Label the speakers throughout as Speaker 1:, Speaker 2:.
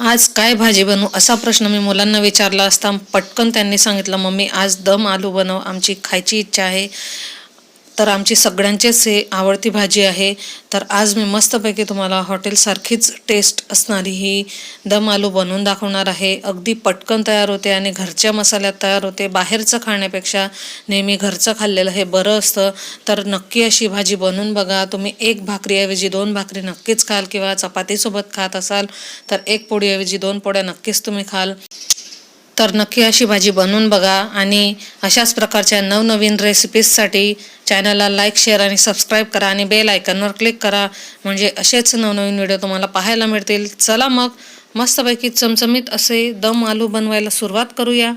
Speaker 1: आज काय भाजी बनवू असा प्रश्न मी मुलांना विचारला असता पटकन त्यांनी सांगितलं, मम्मी आज दम आलू बनव, आमची खायची इच्छा आहे. तर आमची सगळ्यांचीच हे आवडती भाजी आहे. तर आज मी मस्तपैकी तुम्हाला हॉटेलसारखीच टेस्ट असणारी ही दम आलू बनवून दाखवणार आहे. अगदी पटकन तयार होते आणि घरच्या मसाल्यात तयार होते. बाहेरचं खाण्यापेक्षा नेहमी घरचं खाल्लेलं हे बरं असतं. तर नक्की अशी भाजी बनवून बघा. तुम्ही एक भाकरीऐवजी 2 भाकरी नक्कीच खाल, किंवा चपातीसोबत खात असाल तर 1 पोळीऐवजी 2 पोळ्या नक्कीच तुम्ही खाल. तर नक्की अशी भाजी बनवून बघा. आणि अशाच प्रकारच्या नवनवीन रेसिपीजसाठी चॅनलला लाईक, शेअर आणि सबस्क्राईब करा आणि बेल आयकॉनवर क्लिक करा, म्हणजे असेच नवनवीन व्हिडिओ तुम्हाला पाहायला मिळतील. चला मग मस्तपैकी चमचमीत असे दम आलू बनवायला सुरुवात करूया.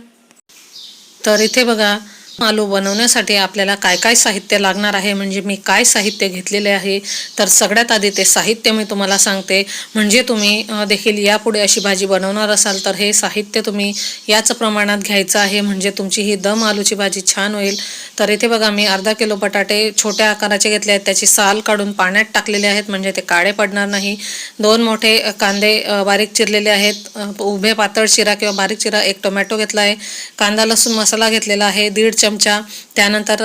Speaker 1: तर इथे बघा, आलू बनवण्यासाठी आपल्याला काय काय साहित्य लागणार आहे, म्हणजे मी काय साहित्य घेतलेले आहे. तर सगळ्यात आधी ते साहित्य मी तुम्हाला सांगते, म्हणजे तुम्ही देखील यापुढे अशी भाजी बनवणार असाल तर हे साहित्य तुम्ही याच प्रमाणात घ्यायचं आहे, म्हणजे तुमची ही दम आलूची भाजी छान होईल. तर इथे बघा, मी अर्धा किलो बटाटे छोट्या आकाराचे घेतले आहेत. त्याची साल काढून पाण्यात टाकलेले आहेत, म्हणजे ते काळे पडणार नाही. 2 मोठे कांदे बारीक चिरलेले आहेत, उभे पातळ चिरा किंवा बारीक चिरा. 1 टोमॅटो घेतला आहे. कांदा लसूण मसाला घेतलेला आहे 1.5 चमचा. त्यानंतर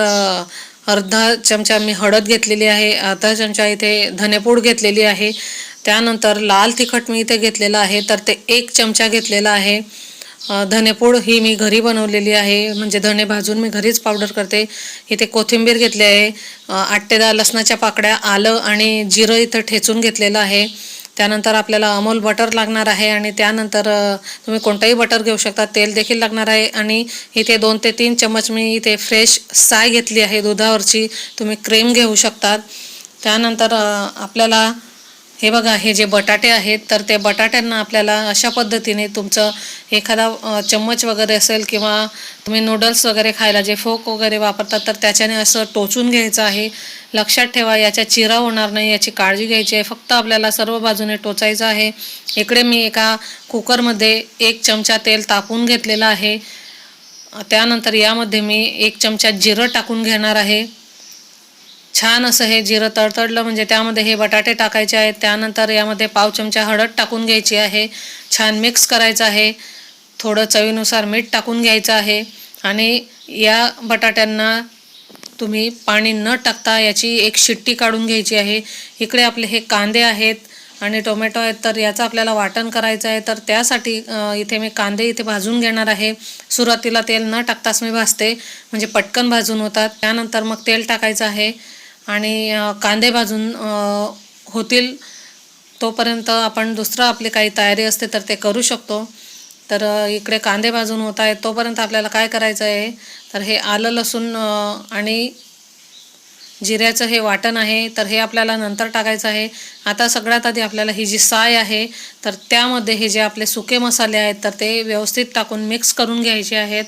Speaker 1: अर्धा चमचा मी हळद घेतलेली आहे. अर्धा चमचा इथे धनेपूड घेतलेली आहे. त्यानंतर लाल तिखट मी इथे घेतलेलं आहे, तर ते 1 चमचा घेतलेला आहे. धनेपूड ही मी घरी बनवलेली आहे, म्हणजे धने भाजून मी घरीच पावडर करते. इथे कोथिंबीर घेतली आहे. 8 ते 10 लसणाच्या पाकळ्या, आलं आणि जिरं इथं ठेचून घेतलेलं आहे. त्यानंतर आपल्याला अमूल बटर लागणार आहे, आणि त्यानंतर तुम्ही कोणताही बटर घेऊ शकता. तेल देखील लागणार आहे. आणि इथे 2 ते 3 चम्मच मी इथे फ्रेश साय घेतली आहे दुधावरची. तुम्ही क्रीम घेऊ शकतात. त्यानंतर आपल्याला हे बघा, हे जे बटाटे आहेत तर ते बटाट्यांना आपल्याला अशा पद्धतीने तुमचं एखादा चम्मच वगैरे असेल, किंवा तुम्ही नूडल्स वगैरे खायला जे फोक वगैरे वापरतात तर त्याच्याने असं टोचून घ्यायचं आहे. लक्षात ठेवा, याच्या चिरा होणार नाही, याची काळजी घ्यायची आहे. फक्त आपल्याला सर्व बाजूने टोचायचं आहे. इकडे मी एका कुकरमध्ये 1 चमचा तेल तापवून घेतलेलं आहे. त्यानंतर यामध्ये मी 1 चमचा जिरं टाकून घेणार आहे. छान असं हे जिरं तडतडलं म्हणजे त्यामध्ये हे बटाटे टाकायचे आहेत. त्यानंतर यामध्ये पाव चमचा हळद टाकून घ्यायची आहे. छान मिक्स करायचं आहे. थोडं चवीनुसार मीठ टाकून घ्यायचं आहे. आणि या बटाट्यांना तुम्ही पाणी न टाकता याची 1 शिट्टी काढून घ्यायची आहे. इकडे आपले हे कांदे आहेत आणि टोमॅटो आहेत, तर याचं आपल्याला वाटण करायचं आहे. तर त्यासाठी इथे मी कांदे इथे भाजून घेणार आहे. सुरुवातीला तेल न टाकताच मी भाजते, म्हणजे पटकन भाजून होतात. त्यानंतर मग तेल टाकायचं आहे आणि कांदे भाजून होतील तोपर्यंत आपण दुसरं आपली काही तयारी असते तर ते करू शकतो. तर इकडे कांदे भाजून होत आहेत तोपर्यंत आपल्याला काय करायचं आहे, तर हे आलं लसूण आणि जिऱ्याचं हे वाटण आहे, तर हे आपल्याला नंतर टाकायचं आहे. आता सगळ्यात आधी आपल्याला ही जी साय आहे तर त्यामध्ये हे जे आपले सुके मसाले आहेत तर ते व्यवस्थित टाकून मिक्स करून घ्यायचे आहेत.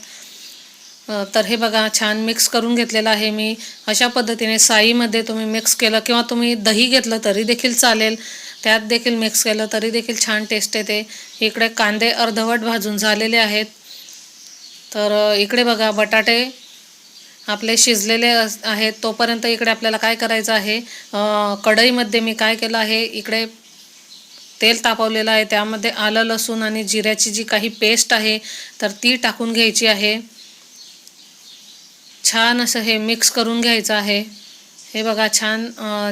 Speaker 1: तर हे बघा, छान मिक्स करून घेतलेलं आहे मी. अशा पद्धतीने साईमध्ये तुम्ही मिक्स केलं, किंवा तुम्ही दही घेतलं तरी देखील चालेल, त्यात देखील मिक्स केलं तरी देखील छान टेस्ट येते. इकडे कांदे अर्धवट भाजून झालेले आहेत. तर इकडे बघा, बटाटे आपले शिजलेले आहेत. तोपर्यंत इकडे आपल्याला काय करायचं आहे, कढईमध्ये मी काय केलं आहे, इकडे तेल तापवलेलं आहे. त्यामध्ये आलं लसूण आणि जिऱ्याची जी काही पेस्ट आहे तर ती टाकून घ्यायची आहे. छान असं हे मिक्स करून घ्यायचं आहे. हे बघा, छान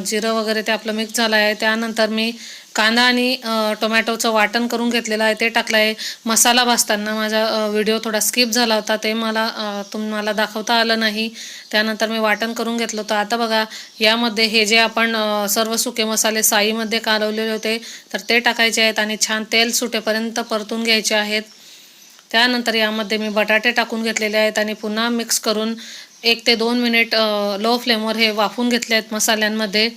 Speaker 1: जिरं वगैरे ते आपलं मिक्स झालं आहे. त्यानंतर मी कांदा आणि टोमॅटोचं वाटण करून घेतलेलं आहे ते टाकलं आहे. मसाला भाजताना माझा व्हिडिओ थोडा स्किप झाला होता, ते तुम्हाला दाखवता आलं नाही. त्यानंतर मी वाटण करून घेतलं होतं. आता बघा, यामध्ये हे जे आपण सर्व सुके मसाले साईमध्ये कालवलेले होते तर ते टाकायचे आहेत आणि छान तेल सुटेपर्यंत परतून घ्यायचे आहेत. त्यानंतर यामध्ये मी बटाटे टाकून घेतलेले आहेत आणि पुन्हा मिक्स करून 1 ते 2 मिनिट लो फ्लेमवर हे वाफवून घेतले आहेत मसाल्यांमध्ये.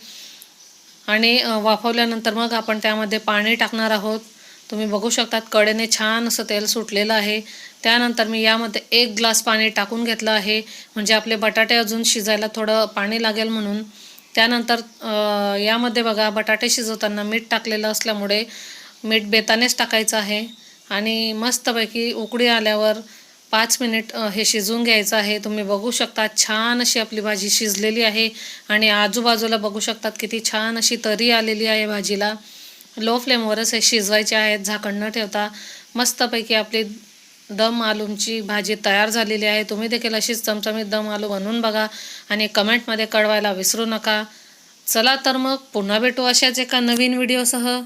Speaker 1: आणि वाफवल्यानंतर मग आपण त्यामध्ये पाणी टाकणार आहोत. तुम्ही बघू शकतात कडेने छान असं तेल सुटलेलं आहे. त्यानंतर मी यामध्ये 1 ग्लास पाणी टाकून घेतलं आहे, म्हणजे आपले बटाटे अजून शिजायला थोडं पाणी लागेल म्हणून. त्यानंतर यामध्ये बघा, बटाटे शिजवताना मीठ टाकलेलं असल्यामुळे मीठ बेतानेच टाकायचं आहे. आणि मस्तपैकी उकळी आल्यावर 5 मिनिट हे शिजवून घ्यायचं आहे. तुम्ही बघू शकता छान अशी आपली भाजी शिजलेली आहे. आणि आजूबाजूला बघू शकतात किती छान अशी तरी आलेली आहे भाजीला. लो फ्लेमवरच हे शिजवायचे आहेत, झाकण न ठेवता. मस्तपैकी आपली दम आलूची भाजी तयार झालेली आहे. तुम्ही देखील अशीच चमचमीत दम आलू बनवून बघा आणि कमेंटमध्ये कळवायला विसरू नका. चला तर मग पुन्हा भेटू अशाच एका नवीन व्हिडिओसह.